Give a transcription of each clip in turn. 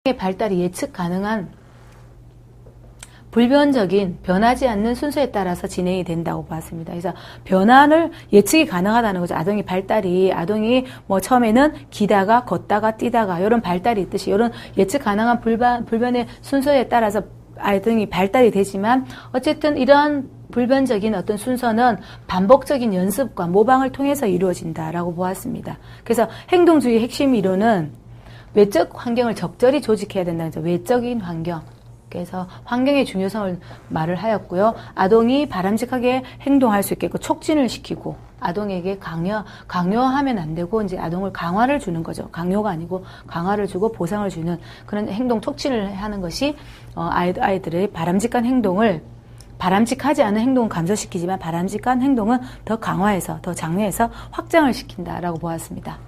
발달이 예측 가능한 불변적인 변하지 않는 순서에 따라서 진행이 된다고 봤습니다. 그래서 변화를 예측이 가능하다는 거죠. 아동의 발달이 뭐 처음에는 기다가 걷다가 뛰다가 이런 발달이 있듯이 이런 예측 가능한 불변의 순서에 따라서 아동이 발달이 되지만 어쨌든 이러한 불변적인 어떤 순서는 반복적인 연습과 모방을 통해서 이루어진다라고 보았습니다. 그래서 행동주의 핵심 이론은 외적 환경을 적절히 조직해야 된다는 거죠. 외적인 환경. 그래서 환경의 중요성을 말을 하였고요. 아동이 바람직하게 행동할 수 있게 촉진을 시키고 아동에게 강요하면 안 되고 이제 아동을 강화를 주는 거죠. 강요가 아니고 강화를 주고 보상을 주는 그런 행동 촉진을 하는 것이 아이들의 바람직한 행동을 바람직하지 않은 행동은 감소시키지만 바람직한 행동은 더 강화해서 더 장려해서 확장을 시킨다라고 보았습니다.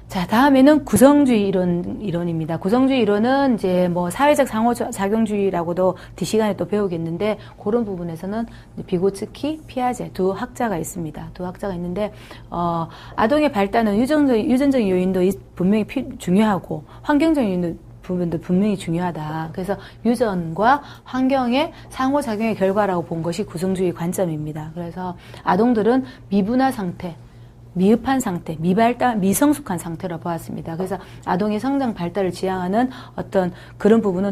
자, 다음에는 구성주의 이론입니다. 구성주의 이론은 이제 뭐 사회적 상호작용주의라고도 뒤시간에 또 배우겠는데 그런 부분에서는 비고츠키, 피아제 두 학자가 있습니다. 두 학자가 있는데 아동의 발달은 유전적인 요인도 분명히 중요하고 환경적인 부분도 분명히 중요하다. 그래서 유전과 환경의 상호작용의 결과라고 본 것이 구성주의 관점입니다. 그래서 아동들은 미분화 상태, 미흡한 상태, 미성숙한 상태로 보았습니다. 그래서 아동의 성장 발달을 지향하는 어떤 그런 부분은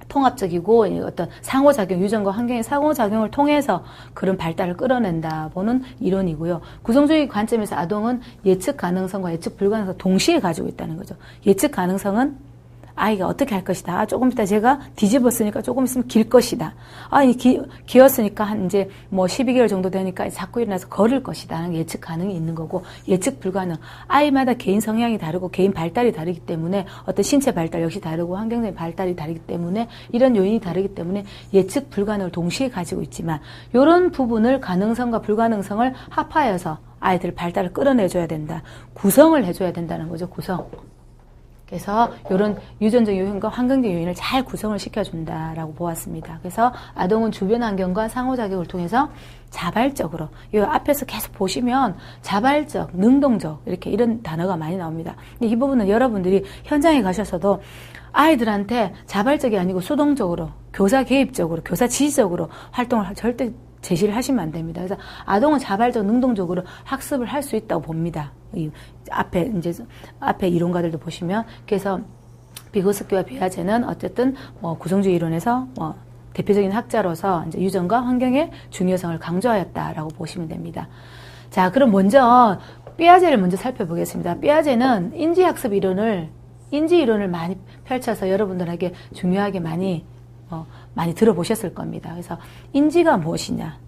통합적이고 어떤 상호작용, 유전과 환경의 상호작용을 통해서 그런 발달을 끌어낸다 보는 이론이고요. 구성주의 관점에서 아동은 예측 가능성과 예측 불가능성 동시에 가지고 있다는 거죠. 예측 가능성은 아이가 어떻게 할 것이다. 조금 이따 제가 뒤집었으니까 조금 있으면 길 것이다. 기었으니까 이제 뭐 12개월 정도 되니까 자꾸 일어나서 걸을 것이다. 예측 가능이 있는 거고, 예측 불가능. 아이마다 개인 성향이 다르고, 개인 발달이 다르기 때문에, 어떤 신체 발달 역시 다르고, 환경적인 발달이 다르기 때문에, 이런 요인이 다르기 때문에 예측 불가능을 동시에 가지고 있지만, 이런 부분을 가능성과 불가능성을 합하여서 아이들 발달을 끌어내줘야 된다. 구성을 해줘야 된다는 거죠, 구성. 그래서 이런 유전적 요인과 환경적 요인을 잘 구성을 시켜준다라고 보았습니다. 그래서 아동은 주변 환경과 상호작용을 통해서 자발적으로, 이 앞에서 계속 보시면 자발적, 능동적 이렇게 이런 단어가 많이 나옵니다. 근데 이 부분은 여러분들이 현장에 가셔서도 아이들한테 자발적이 아니고 수동적으로, 교사 개입적으로, 교사 지지적으로 활동을 절대 제시를 하시면 안 됩니다. 그래서 아동은 자발적, 능동적으로 학습을 할 수 있다고 봅니다. 앞에 이론가들도 보시면, 그래서 비고스키와 비아제는 어쨌든 구성주의 이론에서 대표적인 학자로서 이제 유전과 환경의 중요성을 강조하였다라고 보시면 됩니다. 자, 그럼 먼저 피아제를 먼저 살펴보겠습니다. 피아제는 인지학습 인지 이론을 많이 펼쳐서 여러분들에게 중요하게 많이 들어보셨을 겁니다. 그래서 인지가 무엇이냐?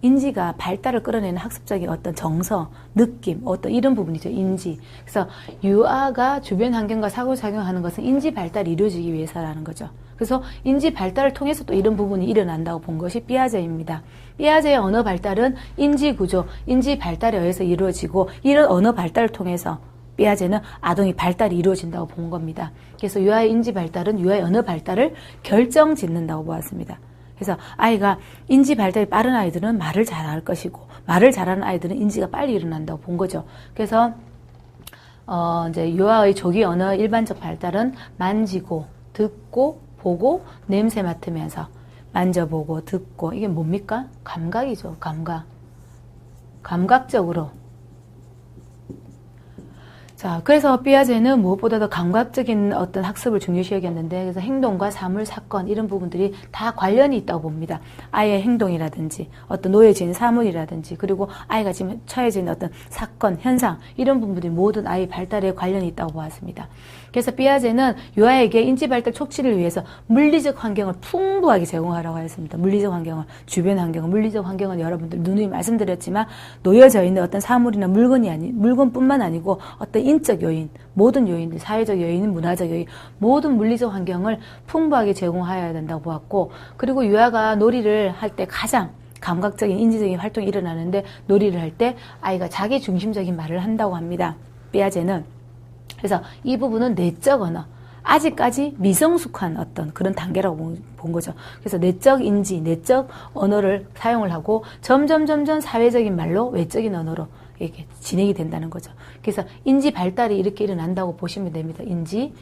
인지가 발달을 끌어내는 학습적인 어떤 정서, 느낌, 어떤 이런 부분이죠. 인지. 그래서 유아가 주변 환경과 상호작용하는 것은 인지 발달이 이루어지기 위해서라는 거죠. 그래서 인지 발달을 통해서 또 이런 부분이 일어난다고 본 것이 피아제입니다. 피아제의 언어 발달은 인지 구조, 인지 발달에 의해서 이루어지고, 이런 언어 발달을 통해서 피아제는 아동의 발달이 이루어진다고 본 겁니다. 그래서 유아의 인지 발달은 유아의 언어 발달을 결정짓는다고 보았습니다. 그래서 아이가 인지 발달이 빠른 아이들은 말을 잘할 것이고, 말을 잘하는 아이들은 인지가 빨리 일어난다고 본 거죠. 그래서 이제 유아의 조기 언어 일반적 발달은 만지고, 듣고, 보고, 냄새 맡으면서 만져보고, 듣고, 이게 뭡니까? 감각이죠. 감각적으로. 자, 그래서 피아제는 무엇보다도 감각적인 어떤 학습을 중요시 여겼는데, 그래서 행동과 사물, 사건, 이런 부분들이 다 관련이 있다고 봅니다. 아이의 행동이라든지, 어떤 놓여진 사물이라든지, 그리고 아이가 지금 처해져 있는 어떤 사건, 현상, 이런 부분들이 모든 아이 발달에 관련이 있다고 보았습니다. 그래서 피아제는 유아에게 인지 발달 촉진을 위해서 물리적 환경을 풍부하게 제공하라고 했습니다. 물리적 환경을, 주변 환경을, 물리적 환경은 여러분들 누누이 말씀드렸지만, 놓여져 있는 어떤 사물이나 물건뿐만 아니고 어떤 인적 요인, 모든 요인들, 사회적 요인, 문화적 요인, 모든 물리적 환경을 풍부하게 제공하여야 된다고 보았고, 그리고 유아가 놀이를 할 때 가장 감각적인, 인지적인 활동이 일어나는데, 놀이를 할 때 아이가 자기 중심적인 말을 한다고 합니다. 피아제는. 그래서 이 부분은 내적 언어, 아직까지 미성숙한 어떤 그런 단계라고 본 거죠. 그래서 내적 인지, 내적 언어를 사용을 하고 점점 사회적인 말로, 외적인 언어로 이렇게 진행이 된다는 거죠. 그래서 인지 발달이 이렇게 일어난다고 보시면 됩니다. 인지.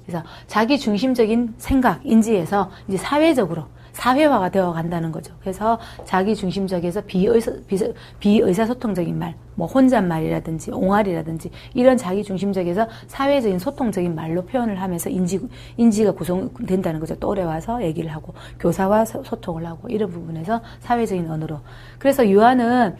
그래서 자기 중심적인 생각, 인지에서 이제 사회적으로 사회화가 되어 간다는 거죠. 그래서 자기 중심적에서 비의사소통적인 말, 뭐 혼잣말이라든지 옹알이라든지 이런 자기 중심적에서 사회적인 소통적인 말로 표현을 하면서 인지가 구성된다는 거죠. 또래 와서 얘기를 하고 교사와 소통을 하고 이런 부분에서 사회적인 언어로. 그래서 유아는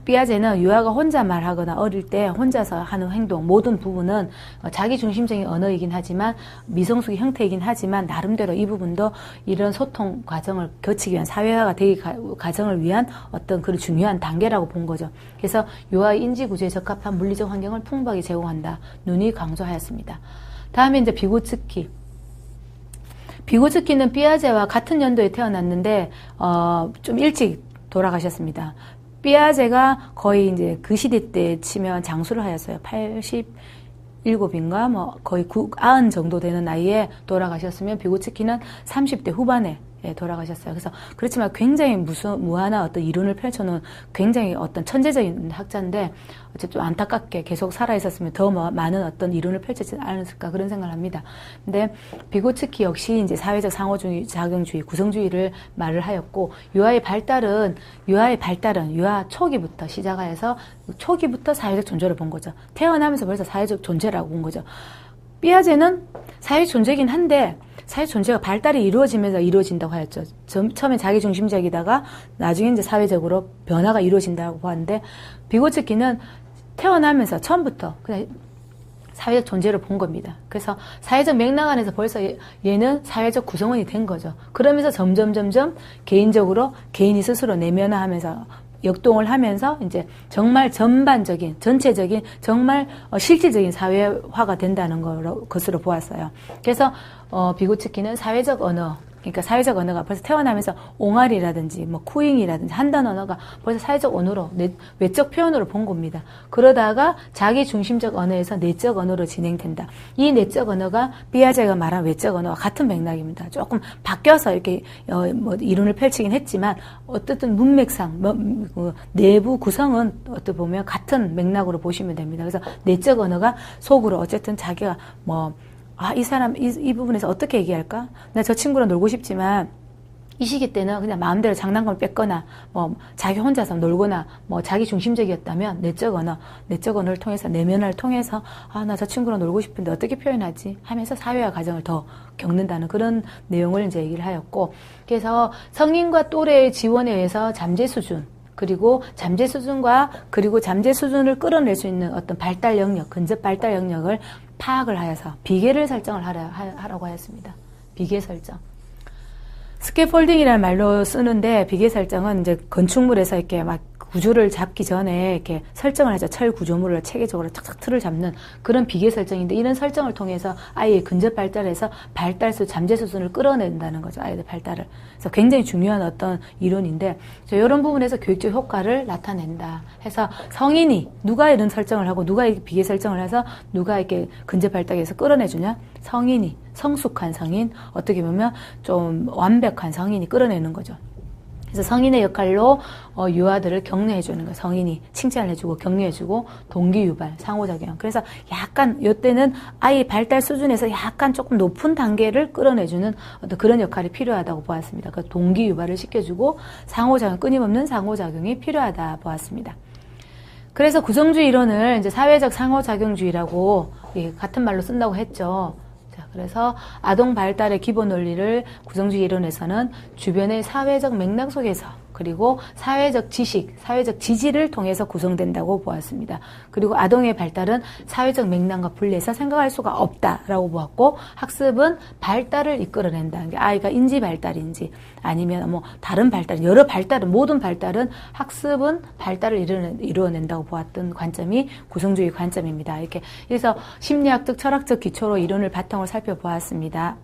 삐아제는 유아가 혼자 말하거나 어릴 때 혼자서 하는 행동 모든 부분은 자기 중심적인 언어이긴 하지만 미성숙의 형태이긴 하지만 나름대로 이 부분도 이런 소통 과정을 거치기 위한 사회화가 되기 과정을 위한 어떤 그런 중요한 단계라고 본 거죠. 그래서 유아의 인지 구조에 적합한 물리적 환경을 풍부하게 제공한다. 눈이 강조하였습니다. 다음에 이제 비고츠키. 비고츠키는 삐아제와 같은 연도에 태어났는데 좀 일찍 돌아가셨습니다. 삐아제가 거의 이제 그 시대 때 치면 장수를 하였어요. 87인가 뭐 거의 90 정도 되는 나이에 돌아가셨으면 비고츠키는 30대 후반에 돌아가셨어요. 그래서 그렇지만 굉장히 무한한 어떤 이론을 펼쳐놓은 굉장히 어떤 천재적인 학자인데 어쨌든 안타깝게 계속 살아있었으면 더 많은 어떤 이론을 펼치지 않았을까 그런 생각을 합니다. 근데 비고츠키 역시 이제 사회적 상호주의, 작용주의, 구성주의를 말을 하였고 유아의 발달은 유아 초기부터 시작하여서 초기부터 사회적 존재를 본 거죠. 태어나면서 벌써 사회적 존재라고 본 거죠. 삐아제는 사회적 존재이긴 한데 사회 존재가 발달이 이루어지면서 이루어진다고 하였죠. 처음에 자기중심적이다가 나중에 이제 사회적으로 변화가 이루어진다고 보았는데 비고츠키는 태어나면서 처음부터 그냥 사회적 존재를 본 겁니다. 그래서 사회적 맥락 안에서 벌써 얘는 사회적 구성원이 된 거죠. 그러면서 점점 개인적으로 개인이 스스로 내면화하면서 역동을 하면서 이제 정말 전반적인, 전체적인, 정말 실질적인 사회화가 된다는 것으로 보았어요. 그래서 비고츠키는 사회적 언어, 그러니까 사회적 언어가 벌써 태어나면서 옹알이라든지 뭐 쿠잉이라든지 한단 언어가 벌써 사회적 언어로 외적 표현으로 본 겁니다. 그러다가 자기 중심적 언어에서 내적 언어로 진행된다. 이 내적 언어가 삐아제가 말한 외적 언어와 같은 맥락입니다. 조금 바뀌어서 이렇게 뭐 이론을 펼치긴 했지만 어쨌든 문맥상 내부 구성은 어떻게 보면 같은 맥락으로 보시면 됩니다. 그래서 내적 언어가 속으로 어쨌든 자기가 이 사람, 이 부분에서 어떻게 얘기할까? 나 저 친구랑 놀고 싶지만, 이 시기 때는 그냥 마음대로 장난감을 뺐거나, 자기 혼자서 놀거나, 자기 중심적이었다면, 내적 언어를 통해서, 내면을 통해서, 나 저 친구랑 놀고 싶은데 어떻게 표현하지? 하면서 사회화 과정을 더 겪는다는 그런 내용을 이제 얘기를 하였고, 그래서 성인과 또래의 지원에 의해서 잠재 수준, 그리고 잠재 수준을 끌어낼 수 있는 어떤 발달 영역, 근접 발달 영역을 파악을 하여서 비계를 설정을 하라고 하였습니다. 비계 설정. 스캐폴딩이라는 말로 쓰는데 비계 설정은 이제 건축물에서 이렇게 막 구조를 잡기 전에 이렇게 설정을 하죠. 철 구조물을 체계적으로 탁탁 틀을 잡는 그런 비계 설정인데 이런 설정을 통해서 아이의 근접 발달에서 발달수, 잠재 수준을 끌어낸다는 거죠. 아이들 발달을. 그래서 굉장히 중요한 어떤 이론인데 이런 부분에서 교육적 효과를 나타낸다. 해서 성인이 누가 이런 설정을 하고 누가 이렇게 비계 설정을 해서 누가 이렇게 근접 발달에서 끌어내주냐? 성인이, 성숙한 성인, 어떻게 보면 좀 완벽한 성인이 끌어내는 거죠. 그래서 성인의 역할로 유아들을 격려해주는 거예요. 성인이 칭찬을 해주고 격려해주고 동기유발, 상호작용. 그래서 약간 이때는 아이 발달 수준에서 약간 조금 높은 단계를 끌어내주는 어떤 그런 역할이 필요하다고 보았습니다. 그 동기유발을 시켜주고 상호작용, 끊임없는 상호작용이 필요하다 보았습니다. 그래서 구성주의 이론을 이제 사회적 상호작용주의라고 같은 말로 쓴다고 했죠. 그래서 아동 발달의 기본 원리를 구성주의 이론에서는 주변의 사회적 맥락 속에서 그리고 사회적 지식, 사회적 지지를 통해서 구성된다고 보았습니다. 그리고 아동의 발달은 사회적 맥락과 분리해서 생각할 수가 없다라고 보았고 학습은 발달을 이끌어낸다. 아이가 인지 발달인지 아니면 다른 발달, 여러 발달은 모든 발달은 학습은 발달을 이루어낸다고 보았던 관점이 구성주의 관점입니다. 이렇게 그래서 심리학적, 철학적 기초로 이론을 바탕으로 살펴보았습니다.